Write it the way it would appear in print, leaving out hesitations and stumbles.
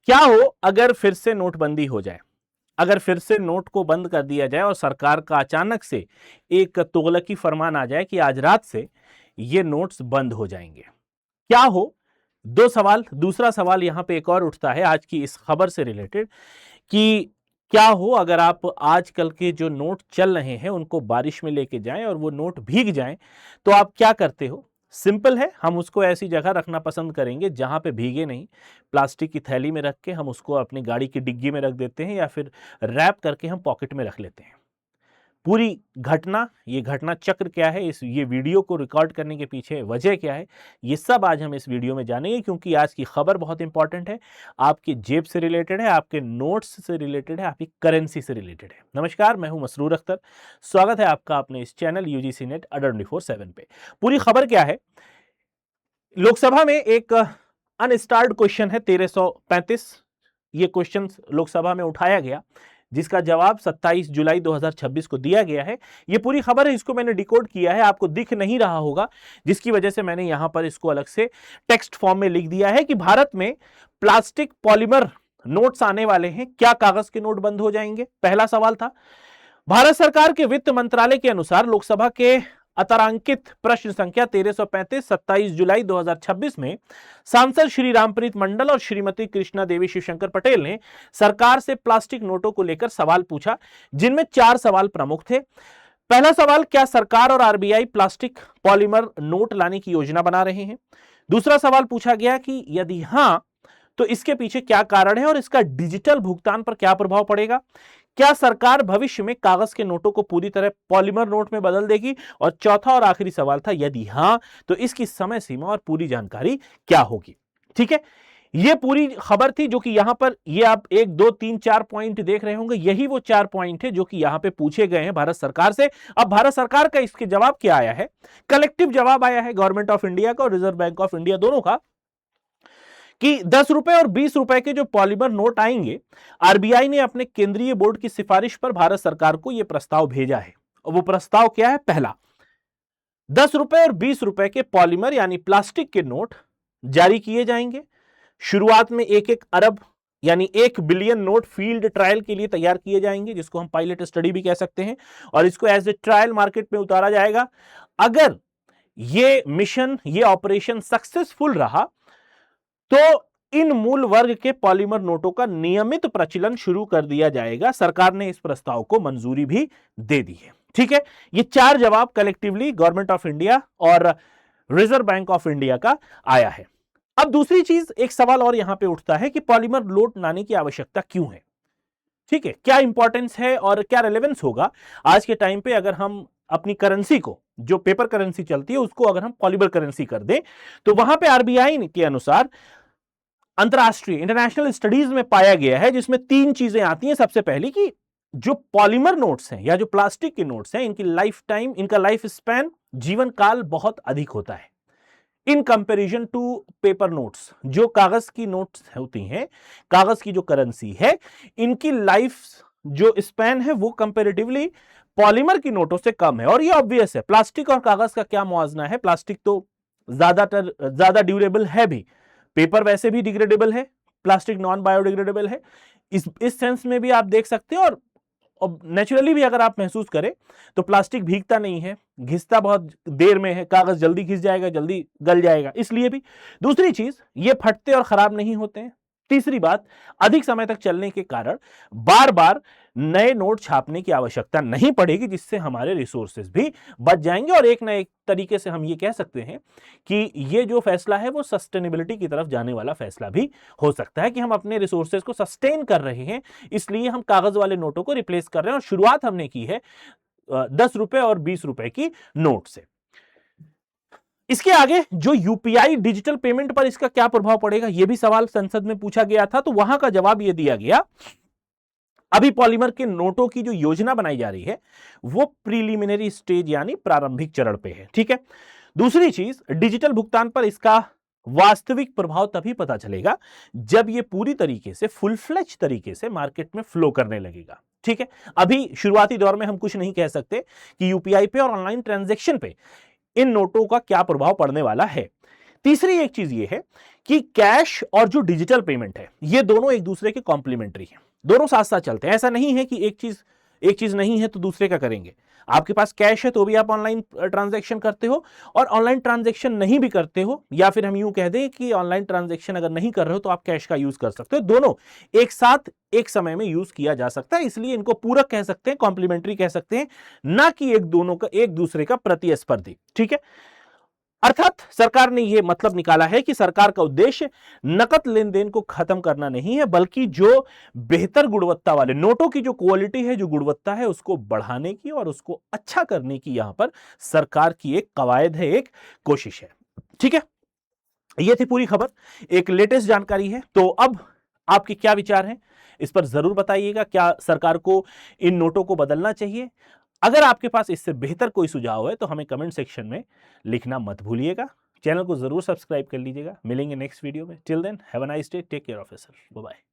क्या हो अगर फिर से नोटबंदी हो जाए, अगर फिर से नोट को बंद कर दिया जाए और सरकार का अचानक से एक तुगलकी फरमान आ जाए कि आज रात से ये नोट्स बंद हो जाएंगे, क्या हो? दो सवाल। दूसरा सवाल यहां पे एक और उठता है आज की इस खबर से रिलेटेड कि क्या हो अगर आप आजकल के जो नोट चल रहे हैं उनको बारिश में लेके जाएं और वो नोट भीग जाएं, तो आप क्या करते हो? सिंपल है, हम उसको ऐसी जगह रखना पसंद करेंगे जहां पे भीगे नहीं। प्लास्टिक की थैली में रख के हम उसको अपनी गाड़ी की डिग्गी में रख देते हैं या फिर रैप करके हम पॉकेट में रख लेते हैं। पूरी घटना, ये घटना चक्र क्या है, इस ये वीडियो को रिकॉर्ड करने के पीछे वजह क्या है, ये सब आज हम इस वीडियो में जानेंगे, क्योंकि आज की खबर बहुत इंपॉर्टेंट है। आपकी जेब से रिलेटेड है, आपके नोट्स से रिलेटेड है, आपकी करेंसी से रिलेटेड है। नमस्कार, मैं हूं मसरूर अख्तर। स्वागत है आपका अपने इस चैनल यूजीसी नेट अडर 24/7 पे। पूरी खबर क्या है? लोकसभा में एक अनस्टार्ड क्वेश्चन है 1335। ये क्वेश्चन लोकसभा में उठाया गया जिसका जवाब 27 जुलाई 2026 को दिया गया है। ये पूरी खबर है, इसको मैंने डिकोड किया है, आपको दिख नहीं रहा होगा, जिसकी वजह से मैंने यहां पर इसको अलग से टेक्स्ट फॉर्म में लिख दिया है कि भारत में प्लास्टिक पॉलीमर नोट्स आने वाले हैं, क्या कागज के नोट बंद हो जाएंगे? पहला सवाल था। भारत सरकार के वित्त मंत्रालय के अनुसार लोकसभा के अतारांकित प्रश्न संख्या 1335 27 जुलाई 2026 में सांसद श्री रामप्रीत मंडल और श्रीमती कृष्णा देवी शिवशंकर पटेल ने सरकार से प्लास्टिक नोटों को लेकर सवाल पूछा, जिनमें 4 सवाल प्रमुख थे। पहला सवाल, क्या सरकार और आरबीआई प्लास्टिक पॉलीमर नोट लाने की योजना बना रहे हैं? दूसरा सवाल पूछा गया कि यदि हां तो इसके पीछे क्या कारण है और इसका डिजिटल भुगतान पर क्या प्रभाव पड़ेगा? क्या सरकार भविष्य में कागज के नोटों को पूरी तरह पॉलीमर नोट में बदल देगी? और चौथा और आखिरी सवाल था, यदि हां तो इसकी समय सीमा और पूरी जानकारी क्या होगी? ठीक है, यह पूरी खबर थी जो कि यहां पर ये आप 1 2 3 4 पॉइंट देख रहे होंगे, यही वो 4 पॉइंट है जो कि यहां पे पूछे गए हैं भारत सरकार से। अब भारत सरकार का इसके जवाब क्या आया है? कलेक्टिव जवाब आया है गवर्नमेंट ऑफ इंडिया का और रिजर्व बैंक ऑफ इंडिया दोनों का कि 10 रुपए और 20 रुपए के जो पॉलीमर नोट आएंगे, आरबीआई ने अपने केंद्रीय बोर्ड की सिफारिश पर भारत सरकार को यह प्रस्ताव भेजा है। और वो प्रस्ताव क्या है? पहला, 10 रुपए और 20 रुपए के पॉलीमर यानी प्लास्टिक के नोट जारी किए जाएंगे। शुरुआत में 1-1 अरब यानी 1 बिलियन नोट फील्ड ट्रायल के लिए तैयार किए जाएंगे, जिसको हम पायलट स्टडी भी कह सकते हैं, और इसको एज ए ट्रायल मार्केट में उतारा जाएगा। अगर ये मिशन, ये ऑपरेशन सक्सेसफुल रहा तो इन मूल वर्ग के पॉलीमर नोटों का नियमित प्रचलन शुरू कर दिया जाएगा। सरकार ने इस प्रस्ताव को मंजूरी भी दे दी है। ठीक है, ये 4 जवाब कलेक्टिवली गवर्नमेंट ऑफ इंडिया और रिजर्व बैंक ऑफ इंडिया का आया है। अब दूसरी चीज, एक सवाल और यहां पे उठता है कि पॉलीमर नोट लाने की आवश्यकता क्यों है? ठीक है, क्या इंपॉर्टेंस है और क्या रेलेवेंस होगा आज के टाइम पे अगर हम अपनी करेंसी को, जो पेपर करेंसी चलती है, उसको अगर हम पॉलीमर करेंसी कर दें? तो वहां पे आरबीआई के अनुसार अंतरराष्ट्रीय इंटरनेशनल स्टडीज में पाया गया है, जिसमें 3 चीजें आती हैं। सबसे पहली कि जो पॉलीमर नोट्स हैं या जो प्लास्टिक के नोट्स हैं, इनकी लाइफ टाइम, इनका लाइफ स्पैन, जीवन काल बहुत अधिक होता है in comparison to paper notes. जो कागज की नोट्स होती हैं, कागज की जो करेंसी है, इनकी लाइफ जो स्पैन है वो कंपैरेटिवली पॉलीमर की नोटों से कम है। और ये ऑब्वियस है, प्लास्टिक और कागज का क्या मुआवजा है? प्लास्टिक तो ज्यादा ड्यूरेबल है भी, पेपर वैसे भी डिग्रेडेबल है, प्लास्टिक नॉन बायोडिग्रेडेबल है। इस सेंस में भी आप देख सकते हैं। और नेचुरली भी अगर आप महसूस करें तो प्लास्टिक भीगता नहीं है, घिसता बहुत देर में है, कागज जल्दी घिस जाएगा, जल्दी गल जाएगा, इसलिए भी। दूसरी चीज, ये फटते और खराब नहीं होते हैं। तीसरी बात, अधिक समय तक चलने के कारण बार बार नए नोट छापने की आवश्यकता नहीं पड़ेगी, जिससे हमारे रिसोर्सेज भी बच जाएंगे। और एक ना एक तरीके से हम ये कह सकते हैं कि ये जो फैसला है वो सस्टेनेबिलिटी की तरफ जाने वाला फैसला भी हो सकता है कि हम अपने रिसोर्सेज को सस्टेन कर रहे हैं, इसलिए हम कागज वाले नोटों को रिप्लेस कर रहे हैं। और शुरुआत हमने की है 10 रुपए और 20 रुपए की नोट से। इसके आगे जो यूपीआई डिजिटल पेमेंट पर इसका क्या प्रभाव पड़ेगा, यह भी सवाल संसद में पूछा गया था। तो वहां का जवाब यह दिया गया, अभी पॉलीमर के नोटों की जो योजना बनाई जा रही है वो प्रीलिमिनरी स्टेज यानी प्रारंभिक चरण पे है। ठीक है, दूसरी चीज, डिजिटल भुगतान पर इसका वास्तविक प्रभाव तभी पता चलेगा जब ये पूरी तरीके से, फुल फ्लेज तरीके से मार्केट में फ्लो करने लगेगा। ठीक है, अभी शुरुआती दौर में हम कुछ नहीं कह सकते कि यूपीआई पे और ऑनलाइन ट्रांजैक्शन पे इन नोटों का क्या प्रभाव पड़ने वाला है। तीसरी एक चीज यह है कि कैश और जो डिजिटल पेमेंट है ये दोनों एक दूसरे के कॉम्प्लीमेंट्री हैं, दोनों साथ साथ चलते हैं। ऐसा नहीं है कि एक चीज नहीं है तो दूसरे का करेंगे। आपके पास कैश है तो भी आप ऑनलाइन ट्रांजैक्शन करते हो, और ऑनलाइन ट्रांजैक्शन नहीं भी करते हो, या फिर हम यूं कह दें कि ऑनलाइन ट्रांजैक्शन अगर नहीं कर रहे हो तो आप कैश का यूज कर सकते हो। दोनों एक साथ एक समय में यूज किया जा सकता है, इसलिए इनको पूरक कह सकते हैं, कॉम्प्लीमेंट्री कह सकते हैं, ना कि एक दूसरे का प्रतिस्पर्धी। ठीक है, अर्थात सरकार ने यह मतलब निकाला है कि सरकार का उद्देश्य नकद लेन देन को खत्म करना नहीं है, बल्कि जो बेहतर गुणवत्ता वाले नोटों की जो क्वालिटी है, जो गुणवत्ता है, उसको बढ़ाने की और उसको अच्छा करने की यहां पर सरकार की एक कवायद है, एक कोशिश है। ठीक है, यह थी पूरी खबर, एक लेटेस्ट जानकारी है। तो अब आपके क्या विचार हैं इस पर जरूर बताइएगा। क्या सरकार को इन नोटों को बदलना चाहिए? अगर आपके पास इससे बेहतर कोई सुझाव है तो हमें कमेंट सेक्शन में लिखना मत भूलिएगा। चैनल को जरूर सब्सक्राइब कर लीजिएगा। मिलेंगे नेक्स्ट वीडियो में। Till then have a nice day, take care of yourself, bye bye.